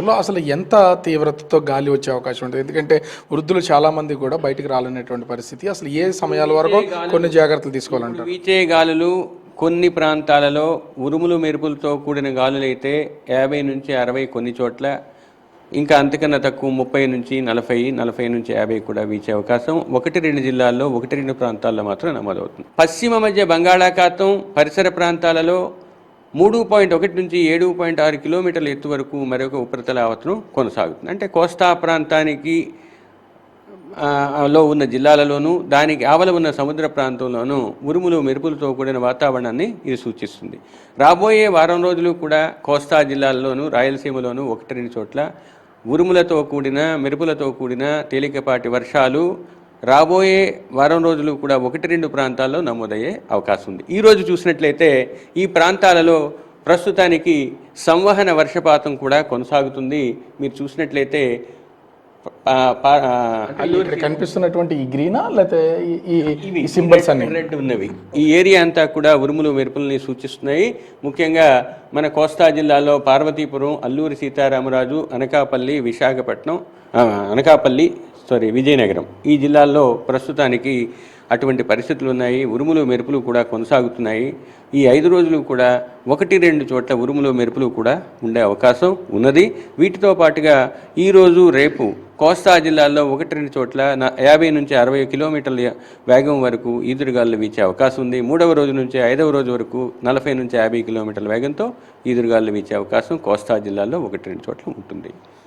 ప్రాంతాలలో అసలు ఎంత తీవ్రతతో గాలి వచ్చే అవకాశం ఉంటుంది? ఎందుకంటే వృద్ధులు చాలామంది కూడా బయటికి రాలేనటువంటి పరిస్థితి. అసలు ఏ సమయాల వరకు కొన్ని జాగ్రత్తలు తీసుకోవాలంటారు? వీచే గాలులు కొన్ని ప్రాంతాలలో ఉరుములు మెరుపులతో కూడిన గాలులైతే 50 నుంచి 60 కొన్ని చోట్ల, ఇంకా అంతకన్నా తక్కువ 30 నుంచి 40, 40 నుంచి 50 కూడా వీచే అవకాశం 1-2 జిల్లాల్లో 1-2 ప్రాంతాల్లో మాత్రం నమోదవుతుంది. పశ్చిమ మధ్య బంగాళాఖాతం పరిసర ప్రాంతాలలో 3.1 నుంచి 7.6 కిలోమీటర్ల ఎత్తు వరకు మరొక ఉపరితల ఆవర్తనం కొనసాగుతుంది. అంటే కోస్తా ప్రాంతానికి లో ఉన్న జిల్లాలలోనూ దానికి ఆవల ఉన్న సముద్ర ప్రాంతంలోనూ ఉరుములు మెరుపులతో కూడిన వాతావరణాన్ని ఇది సూచిస్తుంది. రాబోయే వారం రోజులు కూడా కోస్తా జిల్లాల్లోనూ రాయలసీమలోనూ 1-2 చోట్ల ఉరుములతో కూడిన మెరుపులతో కూడిన తేలికపాటి వర్షాలు రాబోయే వారం రోజులు కూడా 1-2 ప్రాంతాల్లో నమోదయ్యే అవకాశం ఉంది. ఈరోజు చూసినట్లయితే ఈ ప్రాంతాలలో ప్రస్తుతానికి సంవహన వర్షపాతం కూడా కొనసాగుతుంది. మీరు చూసినట్లయితే కనిపిస్తున్నటువంటి ఈ గ్రీనా లేకపోతే ఈ సింబల్స్ అన్ని రెడ్ ఉన్నవి ఈ ఏరియా అంతా కూడా ఉరుములు మెరుపుల్ని సూచిస్తున్నాయి. ముఖ్యంగా మన కోస్తా జిల్లాలో పార్వతీపురం, అల్లూరి సీతారామరాజు, విజయనగరం ఈ జిల్లాల్లో ప్రస్తుతానికి అటువంటి పరిస్థితులు ఉన్నాయి. ఉరుములు మెరుపులు కూడా కొనసాగుతున్నాయి. ఈ 5 రోజులు కూడా 1-2 చోట్ల ఉరుములు మెరుపులు కూడా ఉండే అవకాశం ఉన్నది. వీటితో పాటుగా ఈరోజు రేపు కోస్తా జిల్లాల్లో 1-2 చోట్ల 50 నుంచి 60 కిలోమీటర్ల వేగం వరకు ఈదురుగాలు వీచే అవకాశం ఉంది. 3వ రోజు నుంచి 5వ రోజు వరకు 40 నుంచి 50 కిలోమీటర్ల వేగంతో ఈదురుగాలు వీచే అవకాశం కోస్తా జిల్లాల్లో 1-2 చోట్ల ఉంటుంది.